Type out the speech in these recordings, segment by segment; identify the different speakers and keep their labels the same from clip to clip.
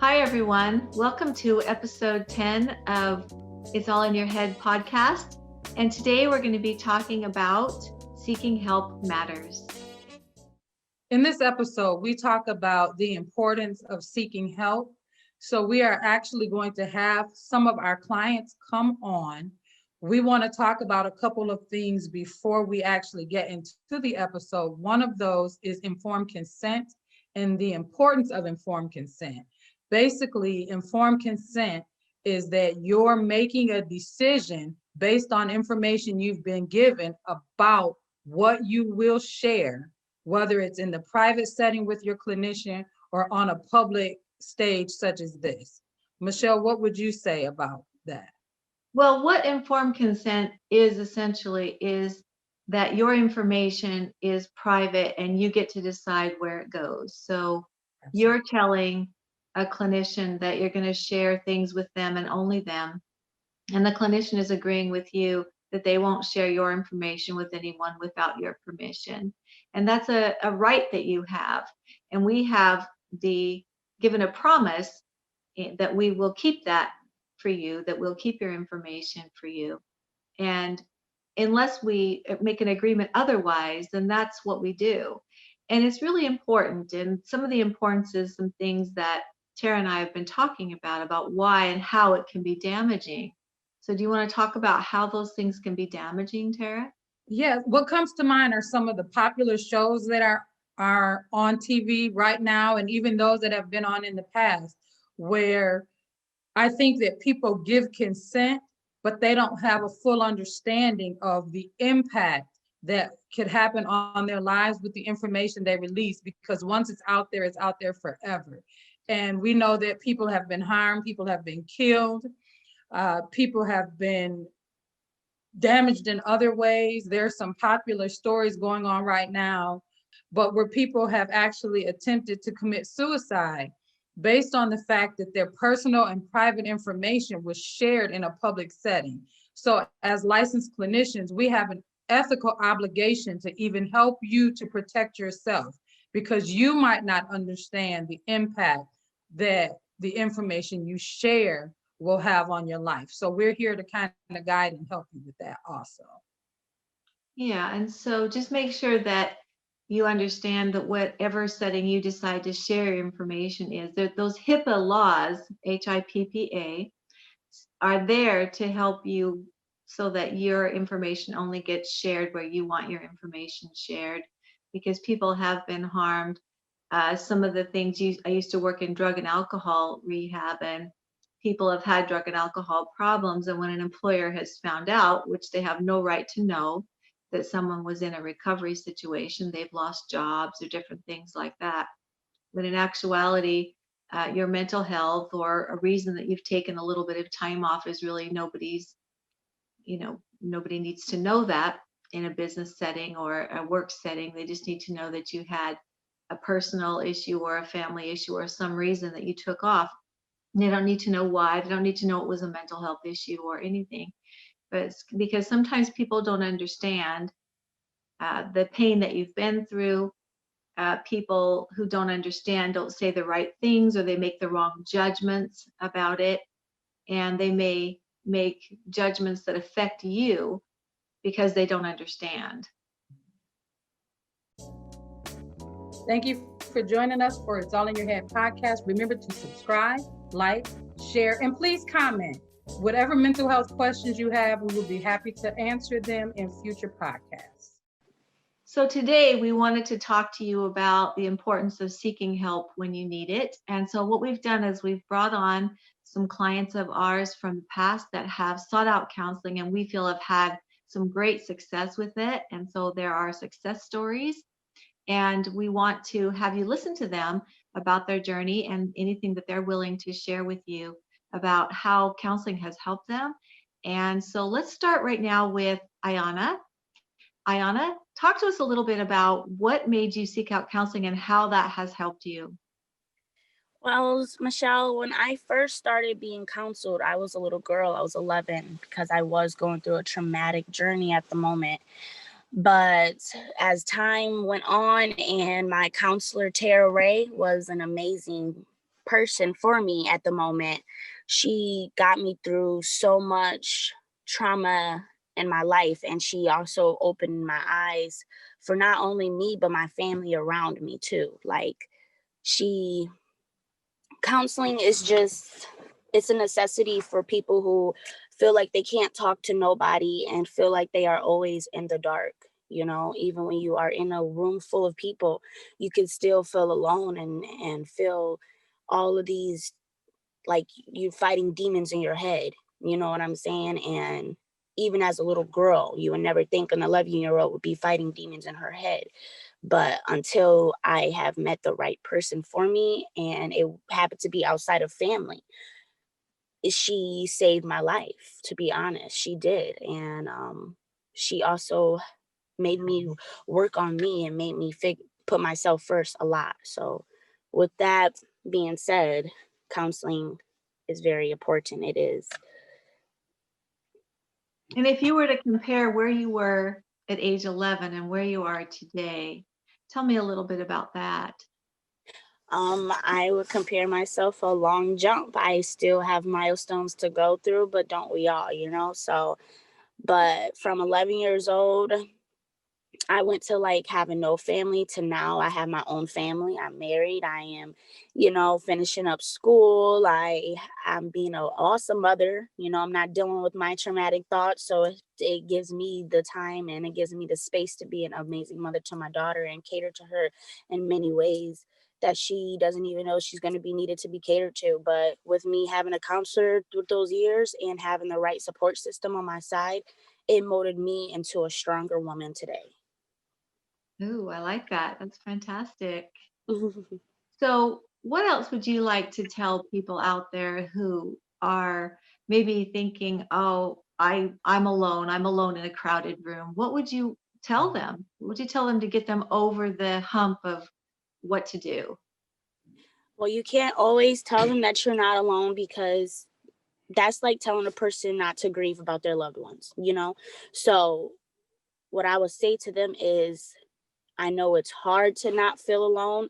Speaker 1: Hi, everyone. Welcome to episode 10 of It's All in Your Head podcast. And today we're going to be talking about seeking help matters.
Speaker 2: In this episode, we talk about the importance of seeking help. So we are actually going to have some of our clients come on. We want to talk about a couple of things before we actually get into the episode. One of those is informed consent and the importance of informed consent. Basically, informed consent is that you're making a decision based on information you've been given about what you will share, whether it's in the private setting with your clinician or on a public stage such as this. Michelle, what would you say about that?
Speaker 1: Well, what informed consent is essentially is that your information is private and you get to decide where it goes. So you're telling a clinician that you're going to share things with them and only them. And the clinician is agreeing with you that they won't share your information with anyone without your permission. And that's a right that you have. And we have given a promise that we will keep that for you, that we'll keep your information for you. And unless we make an agreement otherwise, then that's what we do. And it's really important. And some of the importance is some things that Tara and I have been talking about why and how it can be damaging. So do you want to talk about how those things can be damaging, Tara?
Speaker 2: Yeah, what comes to mind are some of the popular shows that are on TV right now, and even those that have been on in the past, where I think that people give consent, but they don't have a full understanding of the impact that could happen on their lives with the information they release, because once it's out there forever. And we know that people have been harmed, people have been killed, people have been damaged in other ways. There's some popular stories going on right now, but where people have actually attempted to commit suicide based on the fact that their personal and private information was shared in a public setting. So as licensed clinicians, we have an ethical obligation to even help you to protect yourself, because you might not understand the impact that the information you share will have on your life. So we're here to kind of guide and help you with that also.
Speaker 1: Yeah, and so just make sure that you understand that whatever setting you decide to share your information is, that those HIPAA laws, HIPPA, are there to help you so that your information only gets shared where you want your information shared, because people have been harmed. Some of the things I used to work in drug and alcohol rehab, and people have had drug and alcohol problems. And when an employer has found out, which they have no right to know, that someone was in a recovery situation, they've lost jobs or different things like that. But in actuality, your mental health or a reason that you've taken a little bit of time off is really nobody needs to know that in a business setting or a work setting. They just need to know that you had a personal issue or a family issue or some reason that you took off. They don't need to know why. They don't need to know it was a mental health issue or anything. But it's because sometimes people don't understand the pain that you've been through. People who don't understand don't say the right things, or they make the wrong judgments about it. And they may make judgments that affect you because they don't understand.
Speaker 2: Thank you for joining us for It's All in Your Head podcast. Remember to subscribe, like, share, and please comment. Whatever mental health questions you have, we will be happy to answer them in future podcasts.
Speaker 1: So today we wanted to talk to you about the importance of seeking help when you need it. And so what we've done is we've brought on some clients of ours from the past that have sought out counseling, and we feel have had some great success with it. And so there are success stories, and we want to have you listen to them about their journey and anything that they're willing to share with you about how counseling has helped them. And so let's start right now with Ayana. Ayana, talk to us a little bit about what made you seek out counseling and how that has helped you.
Speaker 3: Well, Michelle, when I first started being counseled, I was a little girl. I was 11 because I was going through a traumatic journey at the moment. But as time went on, and my counselor, Tara Ray, was an amazing person for me at the moment. She got me through so much trauma in my life, and she also opened my eyes for not only me but my family around me too. Like, she counseling is just, it's a necessity for people who feel like they can't talk to nobody and feel like they are always in the dark. You know, even when you are in a room full of people, you can still feel alone and feel all of these, like, you fighting demons in your head. You know what I'm saying? And even as a little girl, you would never think an 11-year-old would be fighting demons in her head. But until I have met the right person for me, and it happened to be outside of family, she saved my life, to be honest. She did. And she also made me work on me and made me put myself first a lot. So with that being said, counseling is very important. It is.
Speaker 1: And if you were to compare where you were at age 11 and where you are today, tell me a little bit about that.
Speaker 3: I would compare myself a long jump. I still have milestones to go through, but don't we all, you know? So, but from 11 years old, I went to like having no family to now I have my own family. I'm married. I am, finishing up school. I'm being an awesome mother. I'm not dealing with my traumatic thoughts. So it gives me the time and it gives me the space to be an amazing mother to my daughter and cater to her in many ways that she doesn't even know she's going to be needed to be catered to. But with me having a counselor through those years and having the right support system on my side, it molded me into a stronger woman today.
Speaker 1: Ooh, I like that. That's fantastic. So, what else would you like to tell people out there who are maybe thinking, "Oh, I'm alone. I'm alone in a crowded room." What would you tell them? What would you tell them to get them over the hump of what to do?
Speaker 3: Well, you can't always tell them that you're not alone, because that's like telling a person not to grieve about their loved ones. So what I would say to them is, I know it's hard to not feel alone,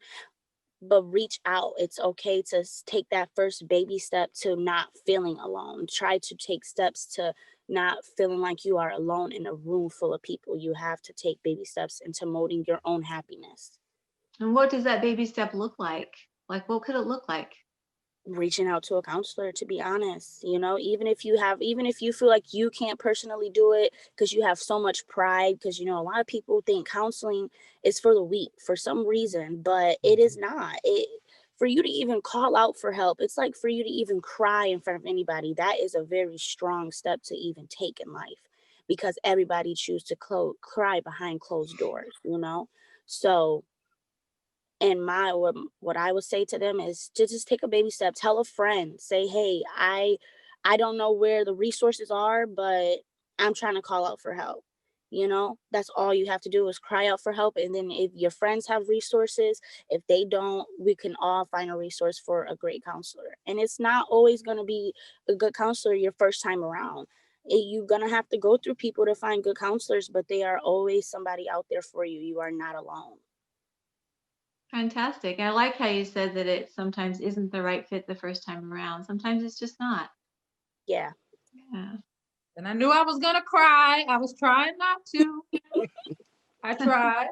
Speaker 3: but reach out. It's okay to take that first baby step to not feeling alone. Try to take steps to not feeling like you are alone in a room full of people. You have to take baby steps into molding your own happiness.
Speaker 1: And what does that baby step look like? Like, what could it look like?
Speaker 3: Reaching out to a counselor, to be honest. Even if you feel like you can't personally do it because you have so much pride, because a lot of people think counseling is for the weak for some reason, but it is not. It For you to even call out for help, it's like for you to even cry in front of anybody. That is a very strong step to even take in life, because everybody chooses to cry behind closed doors. So, and what I would say to them is to just take a baby step. Tell a friend, say, hey, I don't know where the resources are, but I'm trying to call out for help. That's all you have to do, is cry out for help. And then if your friends have resources, if they don't, we can all find a resource for a great counselor. And it's not always going to be a good counselor your first time around. You're going to have to go through people to find good counselors, but they are always somebody out there for you. You are not alone.
Speaker 1: Fantastic. I like how you said that it sometimes isn't the right fit the first time around. Sometimes it's just not.
Speaker 3: Yeah.
Speaker 1: Yeah.
Speaker 2: And I knew I was gonna cry. I was trying not to. I tried.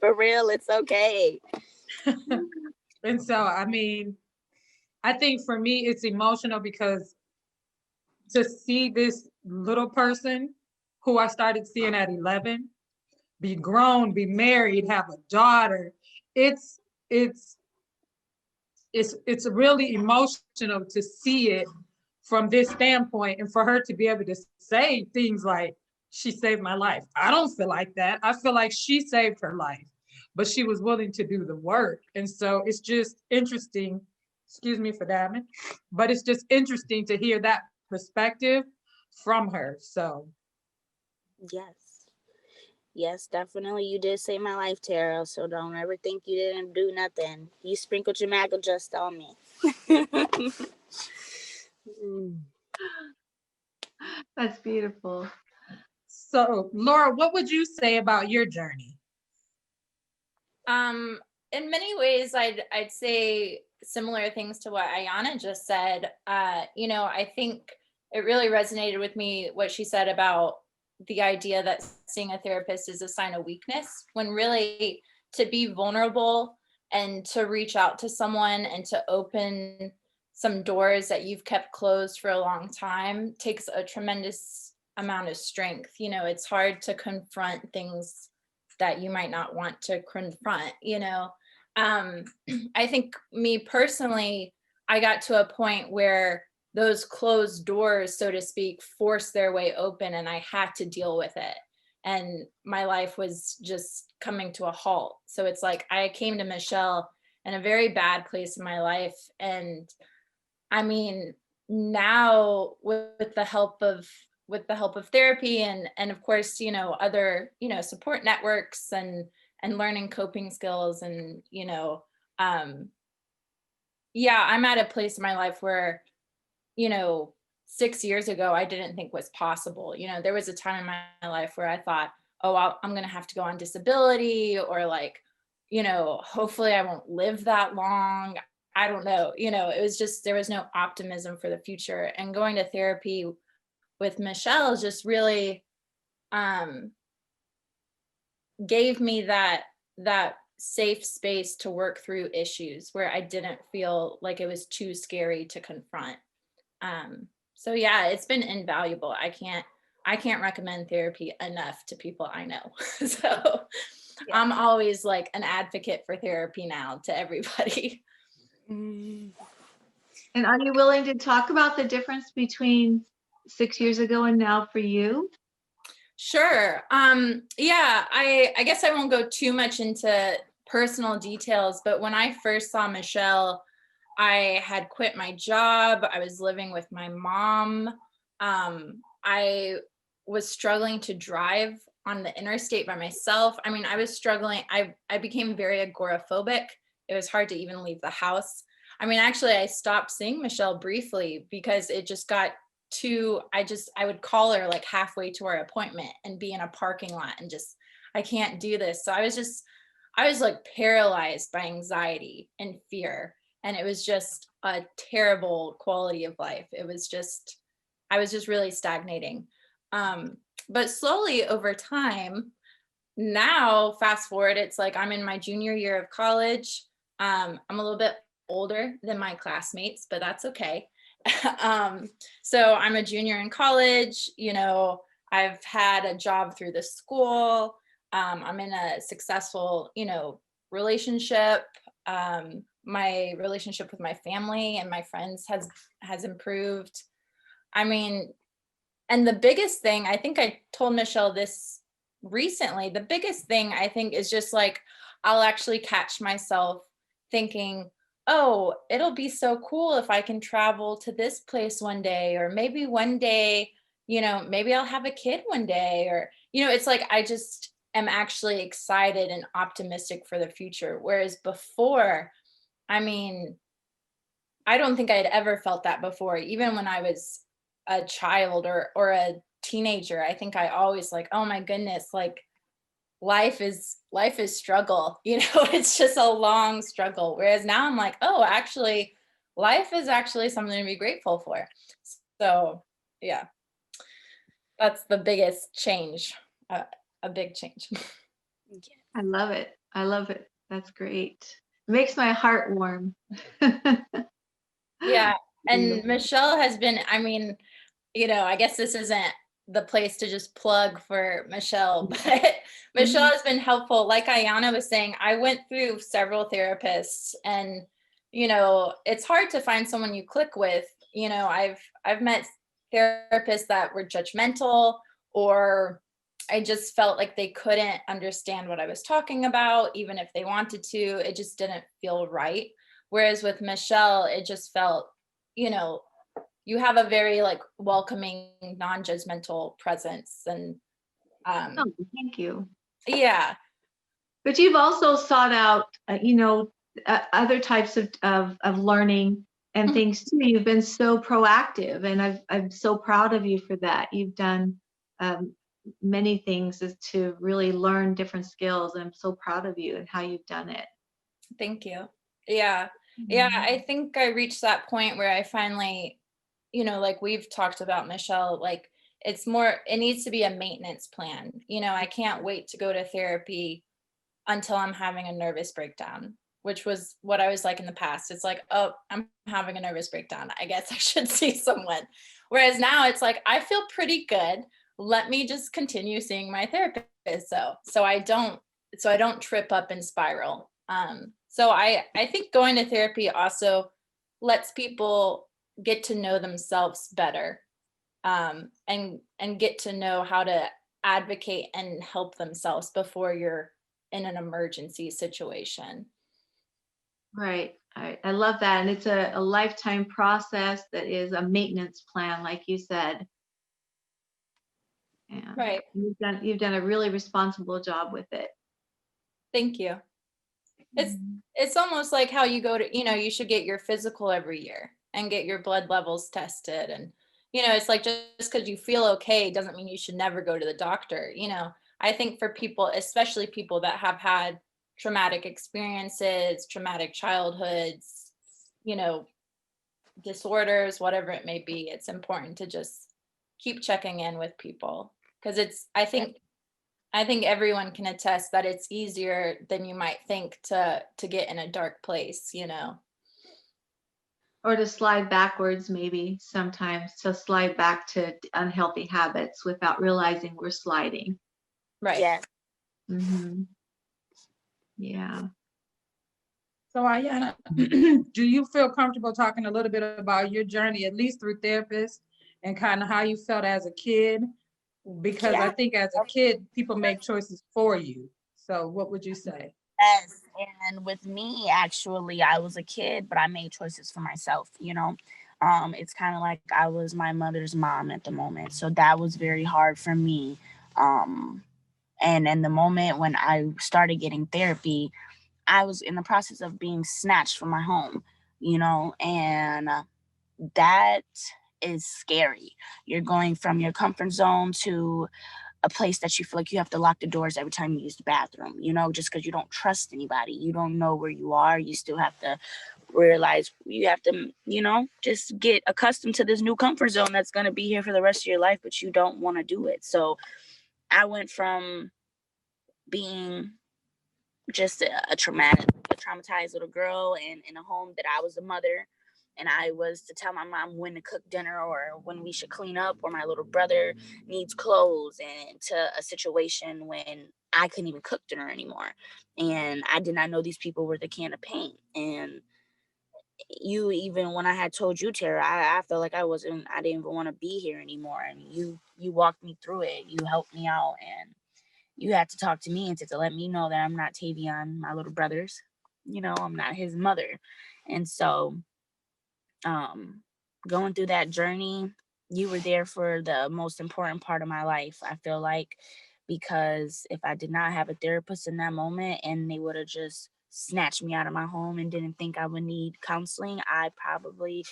Speaker 3: For real, it's okay.
Speaker 2: And so, I mean, I think for me, it's emotional because to see this little person who I started seeing at 11 be grown, be married, have a daughter, it's it's it's really emotional to see it from this standpoint, and for her to be able to say things like, she saved my life. I don't feel like that. I feel like she saved her life, but she was willing to do the work. And so it's just interesting, excuse me for that, but it's just interesting to hear that perspective from her. So
Speaker 3: Yes, definitely. You did save my life, Tara. So don't ever think you didn't do nothing. You sprinkled your maga just on me.
Speaker 1: That's beautiful.
Speaker 2: so Laura, what would you say about your journey?
Speaker 4: in many ways, I'd say similar things to what Ayana just said. I think it really resonated with me what she said about the idea that seeing a therapist is a sign of weakness, when really to be vulnerable and to reach out to someone and to open some doors that you've kept closed for a long time takes a tremendous amount of strength. It's hard to confront things that you might not want to confront. I think me personally, I got to a point where those closed doors, so to speak, forced their way open, and I had to deal with it. And my life was just coming to a halt. So it's like I came to Michelle in a very bad place in my life. And I mean, now with the help of therapy and of course, other, support networks and learning coping skills and, yeah, I'm at a place in my life where, 6 years ago, I didn't think was possible. There was a time in my life where I thought, oh, I'm going to have to go on disability, or like, hopefully I won't live that long. I don't know. It was just, there was no optimism for the future. And going to therapy with Michelle just really gave me that safe space to work through issues where I didn't feel like it was too scary to confront. So yeah, it's been invaluable. I can't recommend therapy enough to people I know. So
Speaker 1: Yeah.
Speaker 4: I'm always like an advocate for therapy now to everybody.
Speaker 1: And are you willing to talk about the difference between 6 years ago and now for you?
Speaker 4: Sure. Yeah, I guess I won't go too much into personal details, but when I first saw Michelle, I had quit my job. I was living with my mom. I was struggling to drive on the interstate by myself. I mean, I was struggling. I became very agoraphobic. It was hard to even leave the house. I mean, actually, I stopped seeing Michelle briefly because it just got I would call her like halfway to our appointment and be in a parking lot and just, I can't do this. So I was like paralyzed by anxiety and fear. And it was just a terrible quality of life. I was just really stagnating. But slowly over time, now fast forward, it's like I'm in my junior year of college. I'm a little bit older than my classmates, but that's okay. So I'm a junior in college, I've had a job through the school. I'm in a successful, relationship. My relationship with my family and my friends has improved. I mean, and the biggest thing, I think I told Michelle this recently, the biggest thing I think is just like, I'll actually catch myself thinking, oh, it'll be so cool if I can travel to this place one day, or maybe one day, maybe I'll have a kid one day, or, it's like, I just am actually excited and optimistic for the future. Whereas before, I mean, I don't think I'd ever felt that before, even when I was a child or a teenager. I think I always like, oh my goodness, like life is struggle, it's just a long struggle. Whereas now I'm like, oh, actually, life is actually something to be grateful for. So yeah, that's the biggest change, a big change.
Speaker 1: I love it. I love it. That's great. It makes my heart warm.
Speaker 4: Yeah. And Michelle has been, I mean, I guess this isn't the place to just plug for Michelle, but Michelle has been helpful. Like Ayana was saying, I went through several therapists, and, it's hard to find someone you click with. I've met therapists that were judgmental, or I just felt like they couldn't understand what I was talking about, even if they wanted to. It just didn't feel right. Whereas with Michelle, it just felt, you have a very like welcoming, non-judgmental presence. And
Speaker 1: Oh, thank you.
Speaker 4: yeah.
Speaker 1: But you've also sought out, other types of learning and things too. You've been so proactive, and I'm so proud of you for that. You've done many things is to really learn different skills. And I'm so proud of you and how you've done it.
Speaker 4: Thank you. Yeah. Yeah. I think I reached that point where I finally, like we've talked about, Michelle, like it needs to be a maintenance plan. I can't wait to go to therapy until I'm having a nervous breakdown, which was what I was like in the past. It's like, oh, I'm having a nervous breakdown, I guess I should see someone. Whereas now it's like, I feel pretty good. Let me just continue seeing my therapist. So I don't trip up and spiral. So I think going to therapy also lets people get to know themselves better, and get to know how to advocate and help themselves before you're in an emergency situation.
Speaker 1: Right. I love that. And it's a lifetime process that is a maintenance plan, like you said. And
Speaker 4: Right.
Speaker 1: you've done a really responsible job with it.
Speaker 4: Thank you. It's almost like how you go to, you should get your physical every year and get your blood levels tested. And, it's like just because you feel okay doesn't mean you should never go to the doctor. I think for people, especially people that have had traumatic experiences, traumatic childhoods, disorders, whatever it may be, it's important to just keep checking in with people, because I think everyone can attest that it's easier than you might think to get in a dark place,
Speaker 1: Or to slide backwards, maybe sometimes to slide back to unhealthy habits without realizing we're sliding.
Speaker 4: Right.
Speaker 3: Yeah.
Speaker 1: Mm-hmm. Yeah.
Speaker 2: So Ayana, do you feel comfortable talking a little bit about your journey, at least through therapists, and kind of how you felt as a kid? Because I think as a kid, people make choices for you. So what would you say?
Speaker 3: Yes, and with me, actually, I was a kid, but I made choices for myself, It's kind of like I was my mother's mom at the moment. So that was very hard for me. And in the moment when I started getting therapy, I was in the process of being snatched from my home, and that is scary. You're going from your comfort zone to a place that you feel like you have to lock the doors every time you use the bathroom, just because you don't trust anybody. You don't know where you are. You still have to realize you have to, just get accustomed to this new comfort zone that's going to be here for the rest of your life, but you don't want to do it. So I went from being just a traumatized little girl in a home that I was a mother, and I was to tell my mom when to cook dinner or when we should clean up or my little brother needs clothes, and to a situation when I couldn't even cook dinner anymore, and I did not know these people were the can of paint. And you, even when I had told you, Tara, I felt like I didn't even want to be here anymore, and you walked me through it. You helped me out, and you had to talk to me and to let me know that I'm not Tavion, my little brother's, I'm not his mother. And so going through that journey, you were there for the most important part of my life, I feel like, because if I did not have a therapist in that moment and they would have just snatched me out of my home and didn't think I would need counseling, I probably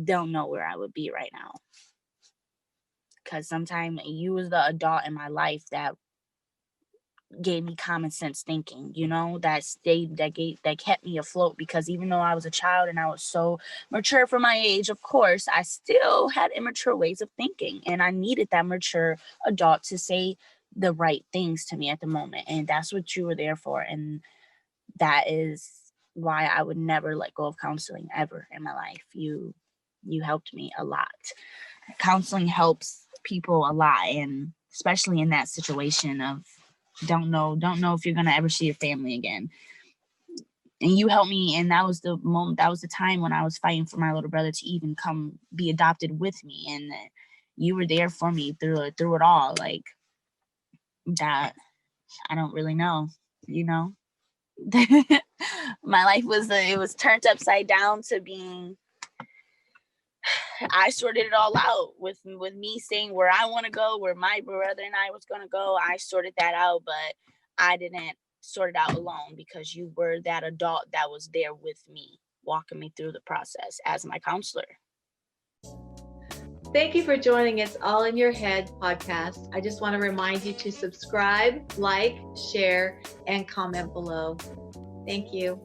Speaker 3: don't know where I would be right now. Because sometimes you was the adult in my life that gave me common sense thinking, that kept me afloat, because even though I was a child and I was so mature for my age, of course, I still had immature ways of thinking, and I needed that mature adult to say the right things to me at the moment. And that's what you were there for. And that is why I would never let go of counseling ever in my life. You helped me a lot. Counseling helps people a lot, and especially in that situation of don't know if you're gonna ever see your family again. And you helped me, and that was the moment, that was the time when I was fighting for my little brother to even come be adopted with me, and you were there for me through it all. Like that, I don't really know, my life was turned upside down to being, I sorted it all out with me saying where I want to go, where my brother and I was going to go. I sorted that out, but I didn't sort it out alone, because you were that adult that was there with me, walking me through the process as my counselor.
Speaker 1: Thank you for joining It's All in Your Head podcast. I just want to remind you to subscribe, like, share, and comment below. Thank you.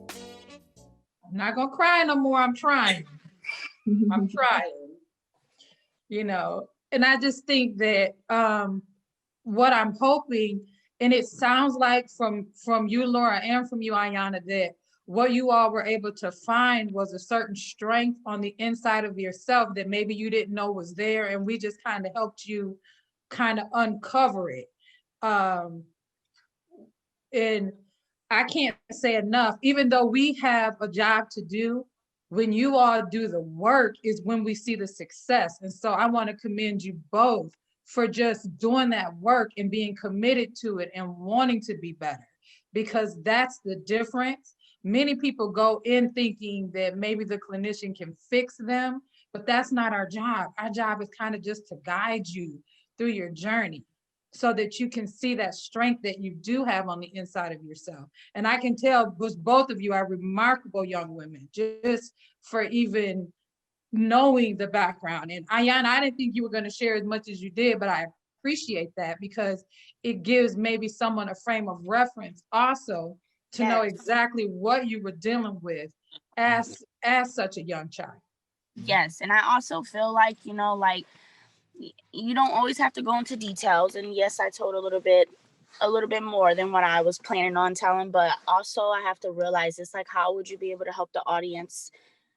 Speaker 2: I'm not gonna cry no more. I'm trying. I'm trying. You know, and I just think that what I'm hoping, and it sounds like from you, Laura, and from you, Ayana, that what you all were able to find was a certain strength on the inside of yourself that maybe you didn't know was there, and we just kind of helped you kind of uncover it. And I can't say enough, even though we have a job to do, when you all do the work is when we see the success. And so I want to commend you both for just doing that work and being committed to it and wanting to be better, because that's the difference. Many people go in thinking that maybe the clinician can fix them, but that's not our job. Our job is kind of just to guide you through your journey so that you can see that strength that you do have on the inside of yourself. And I can tell both of you are remarkable young women, just for even knowing the background. And Ayana, I didn't think you were going to share as much as you did, but I appreciate that because it gives maybe someone a frame of reference also to know exactly what you were dealing with as such a young child.
Speaker 3: Yes, and I also feel like, you know, like you don't always have to go into details. And yes, I told a little bit more than what I was planning on telling, but also I have to realize it's like, how would you be able to help the audience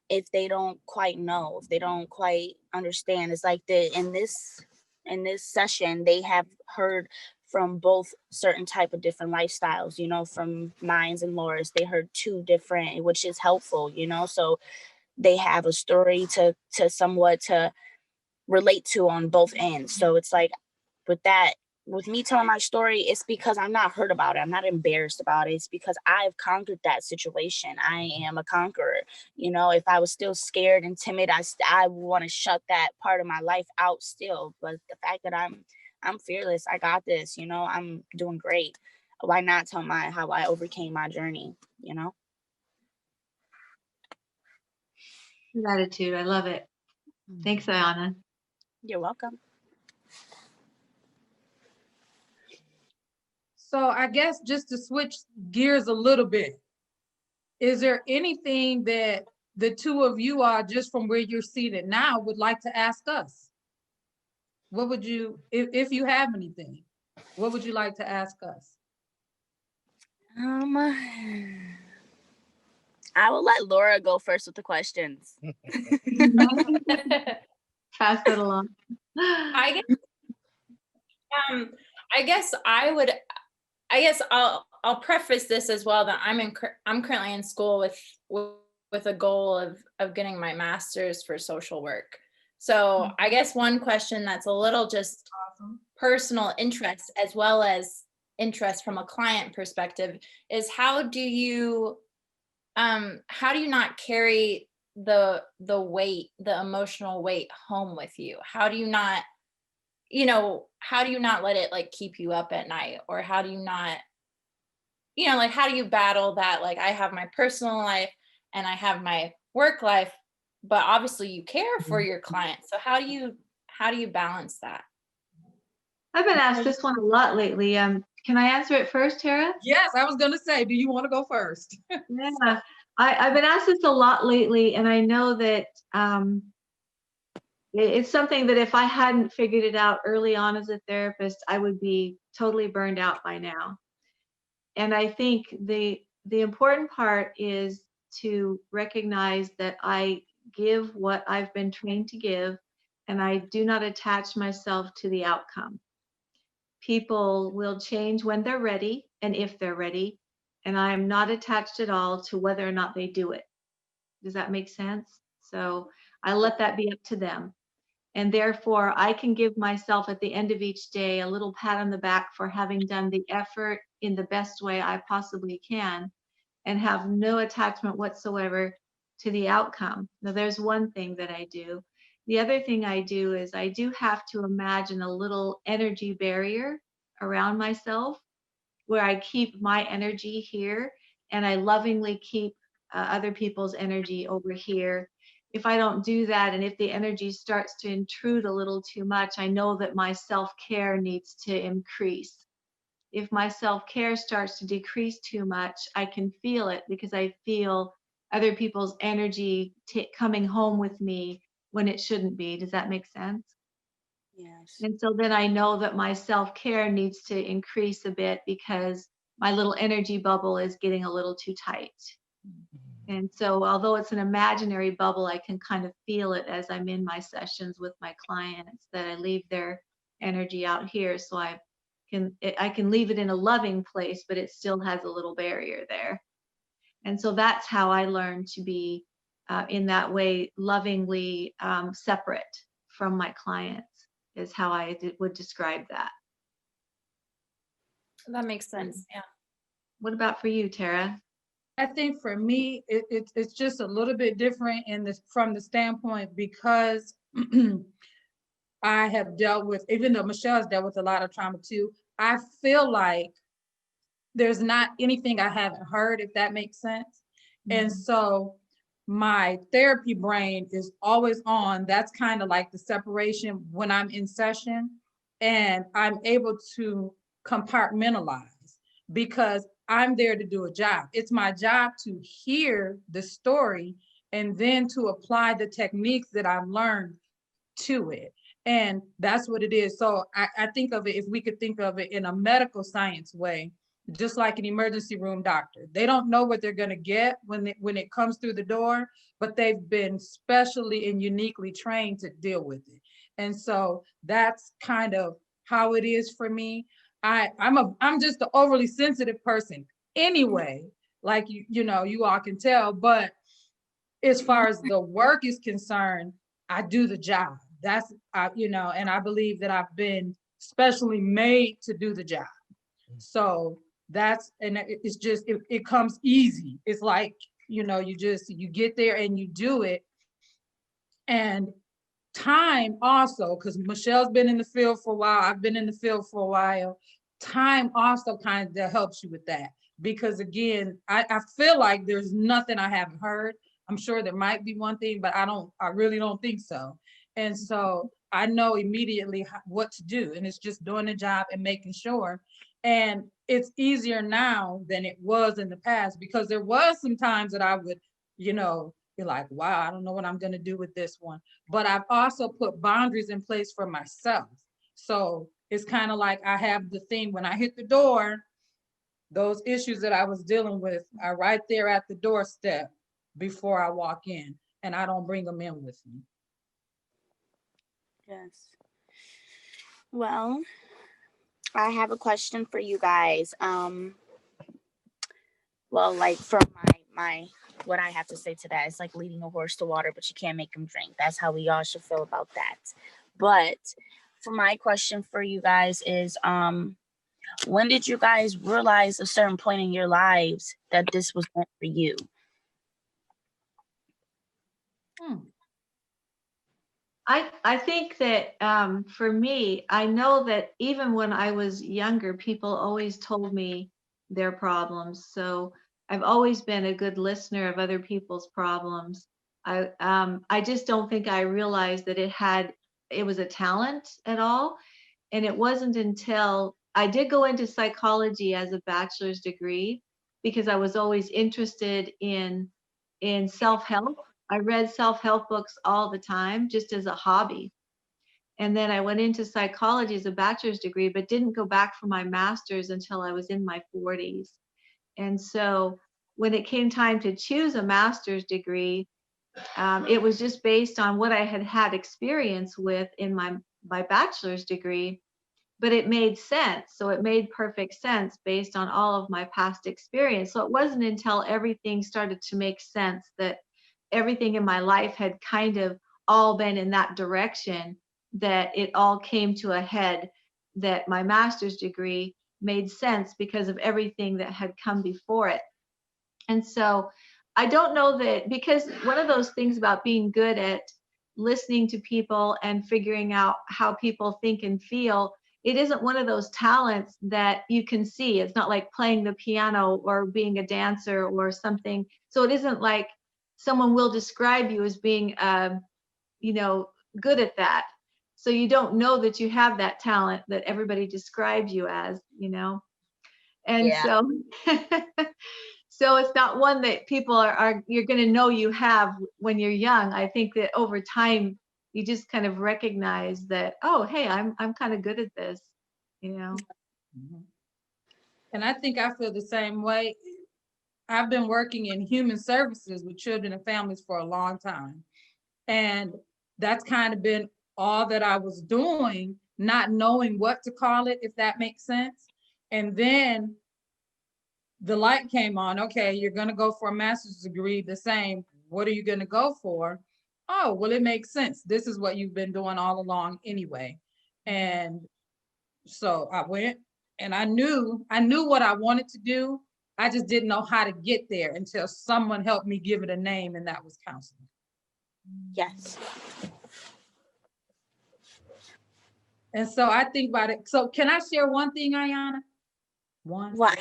Speaker 3: if they don't quite know, if they don't quite understand? It's like in this session, they have heard from both certain type of different lifestyles, you know, from mines and Laura's. They heard two different, which is helpful, you know, so they have a story to somewhat to relate to on both ends. So it's like with me telling my story, it's because I'm not hurt about it. I'm not embarrassed about it. It's because I've conquered that situation. I am a conqueror. You know, if I was still scared and timid, I want to shut that part of my life out still. But the fact that I'm fearless, I got this, you know, I'm doing great. Why not tell how I overcame my journey, you know?
Speaker 1: Gratitude. I love it. Thanks, Ayana.
Speaker 3: You're welcome.
Speaker 2: So I guess just to switch gears a little bit, is there anything that the two of you are, just from where you're seated now, would like to ask us? What would you, if you have anything, what would you like to ask us?
Speaker 3: I will let Laura go first with the questions.
Speaker 1: Pass it along.
Speaker 4: I guess I'll preface this as well that I'm currently in school with a goal of getting my master's for social work. So I guess one question that's a little just personal interest as well as interest from a client perspective is how do you not carry the weight, the emotional weight home with you? How do you not let it like keep you up at night? Or how do you not, like, how do you battle that? Like, I have my personal life and I have my work life, but obviously you care for your clients. So how do you balance that?
Speaker 1: I've been asked this one a lot lately. Can I answer it first, Tara?
Speaker 2: Yes, I was going to say, do you want to go first?
Speaker 1: Yeah, I've been asked this a lot lately, and I know that it's something that if I hadn't figured it out early on as a therapist, I would be totally burned out by now. And I think the important part is to recognize that I give what I've been trained to give, and I do not attach myself to the outcome. People will change when they're ready and if they're ready, and I am not attached at all to whether or not they do it. Does that make sense? So I let that be up to them. And therefore, I can give myself at the end of each day a little pat on the back for having done the effort in the best way I possibly can and have no attachment whatsoever to the outcome. Now, there's one thing that I do. The other thing I do is I do have to imagine a little energy barrier around myself where I keep my energy here and I lovingly keep other people's energy over here. If I don't do that, and if the energy starts to intrude a little too much, I know that my self-care needs to increase. if my self-care starts to decrease too much, I can feel it because I feel other people's energy coming home with me when it shouldn't be. Does that make sense?
Speaker 3: Yes.
Speaker 1: And so then I know that my self-care needs to increase a bit because my little energy bubble is getting a little too tight. And so although it's an imaginary bubble, I can kind of feel it as I'm in my sessions with my clients, that I leave their energy out here. So I can leave it in a loving place, but it still has a little barrier there. And so that's how I learned to be in that way, lovingly separate from my clients, is how I would describe that.
Speaker 4: That makes sense. Yeah.
Speaker 1: What about for you, Tara?
Speaker 2: I think for me, it's just a little bit different in this from the standpoint because I have dealt with, even though Michelle has dealt with a lot of trauma too, I feel like there's not anything I haven't heard, if that makes sense. And so my therapy brain is always on. That's kind of like the separation when I'm in session, and I'm able to compartmentalize because I'm there to do a job. It's my job to hear the story and then to apply the techniques that I've learned to it. And that's what it is. So I think of it, if we could think of it in a medical science way, just like an emergency room doctor. They don't know what they're going to get when it comes through the door, but they've been specially and uniquely trained to deal with it. And so that's kind of how it is for me. I'm just an overly sensitive person anyway, like you all can tell. But as far as the work is concerned, I do the job. That's and I believe that I've been specially made to do the job. So it's just it comes easy. It's like you get there and you do it. And time also, because Michelle's been in the field for a while, I've been in the field for a while. Time also kind of helps you with that, because again, I feel like there's nothing I haven't heard. I'm sure there might be one thing, but I really don't think so. And so I know immediately what to do, and it's just doing the job and making sure. And it's easier now than it was in the past, because there was some times that I would, be like, wow, I don't know what I'm going to do with this one. But I've also put boundaries in place for myself. So it's kind of like I have the thing when I hit the door, those issues that I was dealing with are right there at the doorstep before I walk in, and I don't bring them in with me.
Speaker 3: Yes. Well, I have a question for you guys. Well, like from my what I have to say to that, it's like leading a horse to water, but you can't make him drink. That's how we all should feel about that. But for my question for you guys is, when did you guys realize a certain point in your lives that this was meant for you?
Speaker 1: I think that for me, I know that even when I was younger, people always told me their problems. So I've always been a good listener of other people's problems. I just don't think I realized that it was a talent at all. And it wasn't until I did go into psychology as a bachelor's degree, because I was always interested in self-help. I read self-help books all the time just as a hobby. And then I went into psychology as a bachelor's degree, but didn't go back for my master's until I was in my 40s. And so when it came time to choose a master's degree, it was just based on what I had had experience with in my bachelor's degree, but it made sense. So it made perfect sense based on all of my past experience. So it wasn't until everything started to make sense, that everything in my life had kind of all been in that direction, that it all came to a head, that my master's degree made sense because of everything that had come before it. And so I don't know that, because one of those things about being good at listening to people and figuring out how people think and feel, it isn't one of those talents that you can see. It's not like playing the piano or being a dancer or something. So it isn't like someone will describe you as being, good at that. So you don't know that you have that talent that everybody describes you as. And
Speaker 3: Yeah.
Speaker 1: so, so it's not one that people are you're going to know you have when you're young. I think that over time, you just kind of recognize that, oh, hey, I'm kind of good at this, you know?
Speaker 2: Mhm. And I think I feel the same way. I've been working in human services with children and families for a long time. And that's kind of been all that I was doing, not knowing what to call it, if that makes sense. And then the light came on. Okay, you're going to go for a master's degree, the same. What are you going to go for? Oh, well, it makes sense. This is what you've been doing all along anyway. And so I went and I knew what I wanted to do. I just didn't know how to get there until someone helped me give it a name, and that was counseling.
Speaker 3: Yes.
Speaker 2: And so I think about it. So can I share one thing, Ayana? One.
Speaker 3: Why?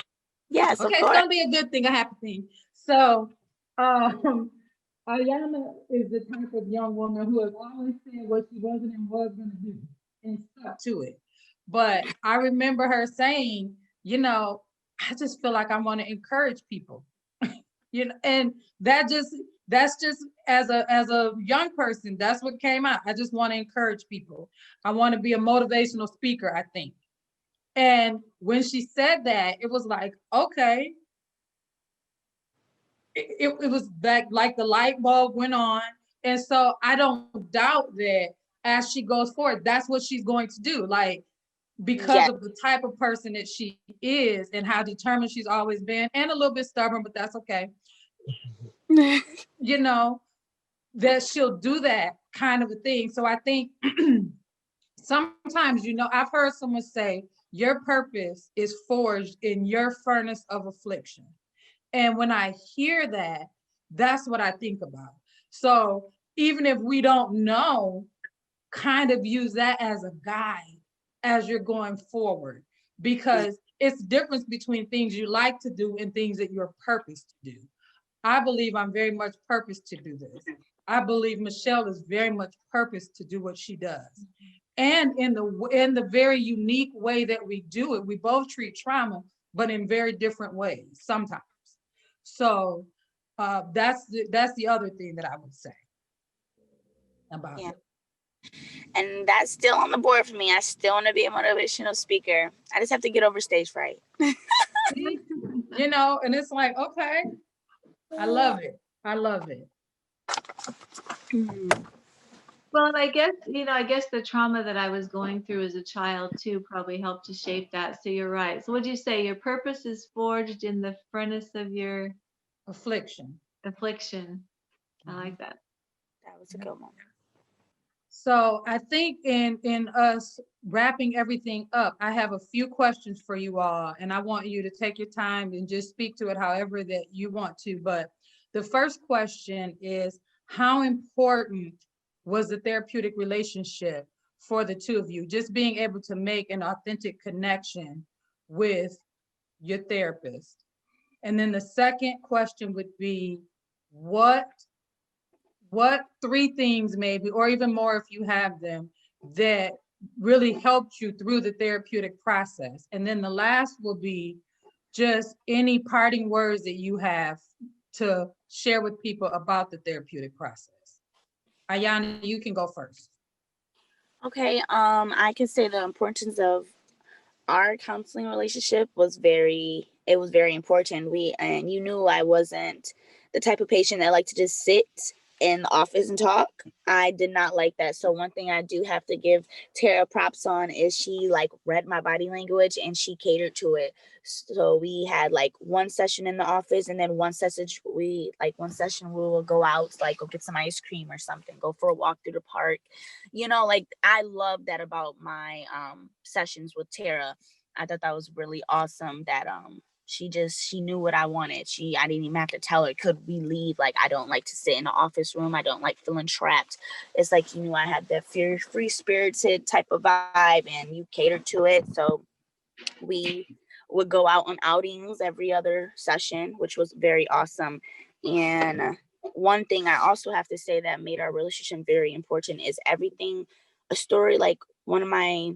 Speaker 3: Yes,
Speaker 2: Okay,
Speaker 3: of
Speaker 2: it's
Speaker 3: course.
Speaker 2: gonna be a good thing, a happy thing. So Ayana is the type of young woman who has always said what she wasn't and was gonna do and stuck to it. But I remember her saying, you know, I just feel like I want to encourage people. You know, and that's just as a young person, that's what came out. I just want to encourage people. I want to be a motivational speaker, I think. And when she said that, it was like, okay. It was like the light bulb went on. And so I don't doubt that as she goes forward, that's what she's going to do. Like, because
Speaker 3: Yes.
Speaker 2: of the type of person that she is and how determined she's always been, and a little bit stubborn, but that's okay. You know, that she'll do that kind of a thing. So I think sometimes, you know, I've heard someone say, your purpose is forged in your furnace of affliction. And when I hear that, that's what I think about. So even if we don't know, kind of use that as a guide as you're going forward, because it's difference between things you like to do and things that you're purposed to do. I believe I'm very much purposed to do this. I believe Michelle is very much purposed to do what she does. And in the very unique way that we do it, we both treat trauma, but in very different ways sometimes. So that's the other thing that I would say about
Speaker 3: Yeah.
Speaker 2: it.
Speaker 3: And that's still on the board for me. I still want to be a motivational speaker. I just have to get over stage fright.
Speaker 2: You know, and it's like, okay, I love it. I love it.
Speaker 1: Well, and I guess, you know, I guess the trauma that I was going through as a child too probably helped to shape that. So you're right. So what'd you say? Your purpose is forged in the furnace of your
Speaker 2: Affliction.
Speaker 1: affliction. I like that.
Speaker 3: That was a good one.
Speaker 2: So I think in us wrapping everything up, I have a few questions for you all, and I want you to take your time and just speak to it however that you want to. But the first question is, how important was the therapeutic relationship for the two of you? Just being able to make an authentic connection with your therapist. And then the second question would be, what three things maybe, or even more if you have them, that really helped you through the therapeutic process? And then the last will be just any parting words that you have to share with people about the therapeutic process. Ayana, you can go first.
Speaker 3: Okay. I can say the importance of our counseling relationship was very important. And you knew I wasn't the type of patient that liked to just sit in the office and talk. I did not like that. So one thing I do have to give Tara props on is she like read my body language and she catered to it. So we had like one session in the office, and then one session we will go out, like go get some ice cream or something, go for a walk through the park. You know, like I love that about my sessions with Tara. I thought that was really awesome that she knew what I wanted. I didn't even have to tell her, could we leave? Like, I don't like to sit in the office room. I don't like feeling trapped. It's like, you knew I had that free spirited type of vibe, and you catered to it. So we would go out on outings every other session, which was very awesome. And one thing I also have to say that made our relationship very important is everything, a story like one of my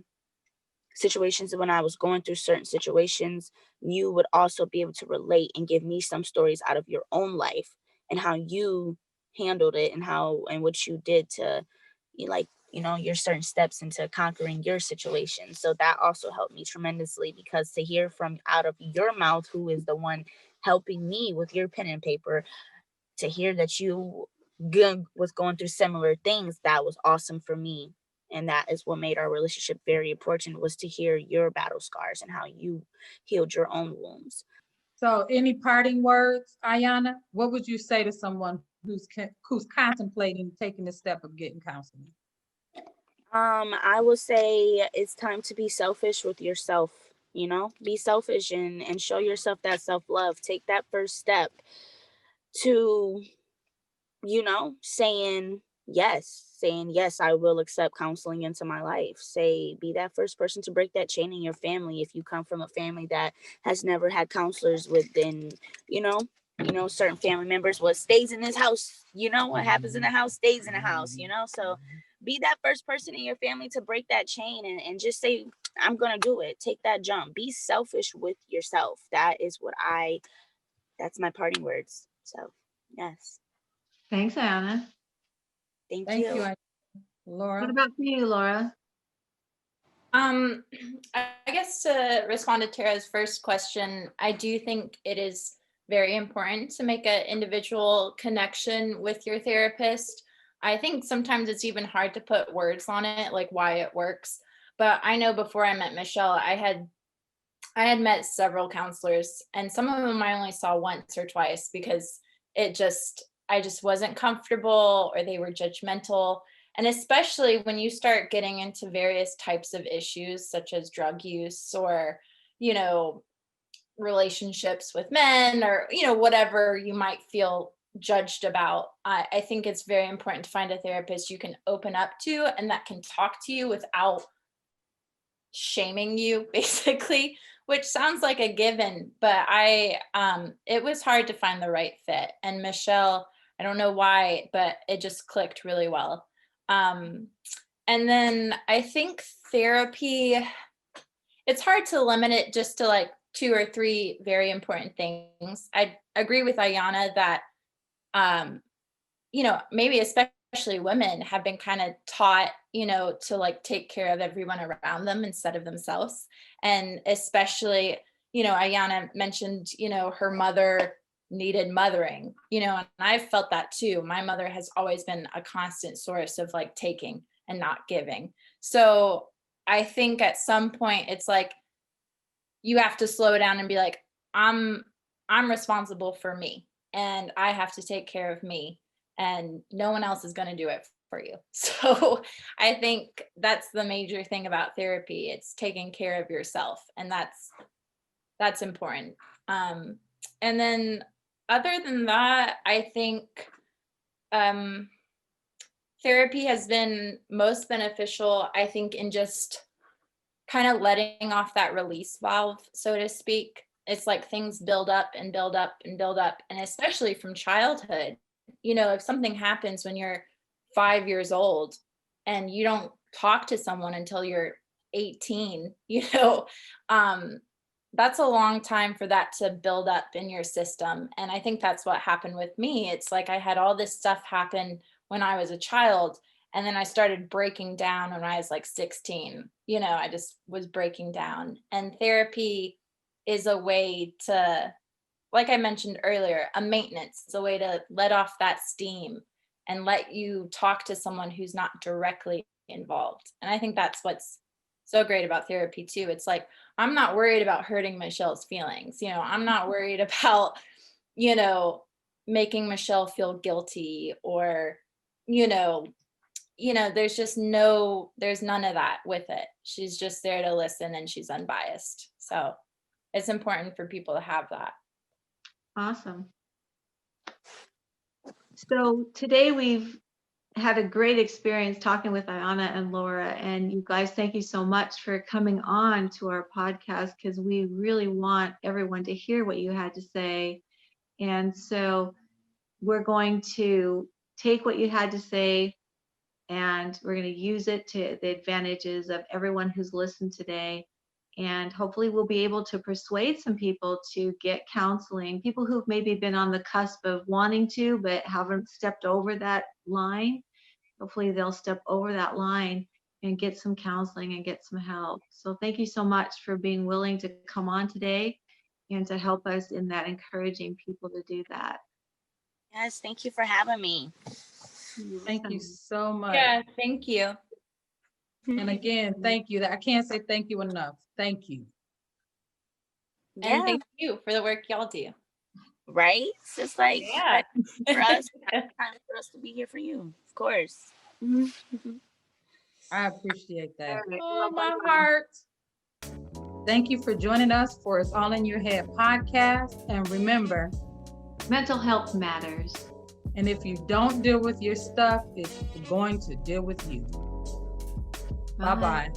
Speaker 3: situations when I was going through certain situations, you would also be able to relate and give me some stories out of your own life and how you handled it and how and what you did to like, your certain steps into conquering your situation. So that also helped me tremendously, because to hear from out of your mouth, who is the one helping me with your pen and paper, to hear that you was going through similar things, that was awesome for me. And that is what made our relationship very important, was to hear your battle scars and how you healed your own wounds.
Speaker 2: So any parting words, Ayana? What would you say to someone who's contemplating taking the step of getting counseling?
Speaker 3: I would say it's time to be selfish with yourself. Be selfish and show yourself that self-love. Take that first step to saying yes, I will accept counseling into my life. Be that first person to break that chain in your family. If you come from a family that has never had counselors within, certain family members, what stays in this house, what happens in the house stays in the house, so be that first person in your family to break that chain and just say, I'm gonna do it. Take that jump. Be selfish with yourself. That's my parting words. So yes.
Speaker 1: Thanks, Anna.
Speaker 3: Thank
Speaker 2: Thank you,
Speaker 3: you.
Speaker 2: Ayana. Laura?
Speaker 1: What about for you, Laura?
Speaker 4: I guess to respond to Tara's first question, I do think it is very important to make an individual connection with your therapist. I think sometimes it's even hard to put words on it, like why it works. But I know before I met Michelle, I had met several counselors, and some of them I only saw once or twice because I just wasn't comfortable, or they were judgmental. And especially when you start getting into various types of issues, such as drug use or, relationships with men, or, whatever you might feel judged about, I think it's very important to find a therapist you can open up to and that can talk to you without shaming you, basically, which sounds like a given, but it was hard to find the right fit. And Michelle, I don't know why, but it just clicked really well. And then I think therapy, it's hard to limit it just to like 2 or 3 very important things. I agree with Ayana that, maybe especially women have been kind of taught, to like take care of everyone around them instead of themselves. And especially, Ayana mentioned, her mother needed mothering, and I've felt that too. My mother has always been a constant source of like taking and not giving. So I think at some point it's like, you have to slow down and be like, I'm responsible for me, and I have to take care of me, and no one else is going to do it for you. So I think that's the major thing about therapy. It's taking care of yourself, and that's important. And then other than that, I think therapy has been most beneficial, I think, in just kind of letting off that release valve, so to speak. It's like things build up and build up and build up. And especially from childhood, if something happens when you're 5 years old and you don't talk to someone until you're 18, that's a long time for that to build up in your system. And I think that's what happened with me. It's like I had all this stuff happen when I was a child, and then I started breaking down when I was like 16. I just was breaking down. And therapy is a way to, like I mentioned earlier, a maintenance. It's a way to let off that steam and let you talk to someone who's not directly involved. And I think that's what's so great about therapy too. It's like, I'm not worried about hurting Michelle's feelings. I'm not worried about, making Michelle feel guilty, or, there's none of that with it. She's just there to listen, and she's unbiased. So it's important for people to have that.
Speaker 1: Awesome. So today we've had a great experience talking with Ayana and Laura, and you guys, thank you so much for coming on to our podcast, because we really want everyone to hear what you had to say. And so we're going to take what you had to say and we're going to use it to the advantages of everyone who's listened today. And hopefully we'll be able to persuade some people to get counseling, people who've maybe been on the cusp of wanting to, but haven't stepped over that line. Hopefully they'll step over that line and get some counseling and get some help. So thank you so much for being willing to come on today and to help us in that, encouraging people to do that.
Speaker 3: Yes, thank you for having me.
Speaker 2: Thank you so much.
Speaker 4: Yeah, thank you.
Speaker 2: And again, thank you. I can't say thank you enough. Thank you.
Speaker 4: And
Speaker 3: Yeah,
Speaker 4: thank you for the work y'all do.
Speaker 3: right? It's just like
Speaker 4: Yeah.
Speaker 3: for us, time for us to be here for you, of course.
Speaker 2: I appreciate that.
Speaker 1: All right.
Speaker 2: Oh, my heart. Thank you for joining us for It's All in Your Head podcast. And remember,
Speaker 1: Mental health matters.
Speaker 2: and if you don't deal with your stuff, it's going to deal with you. Bye-bye.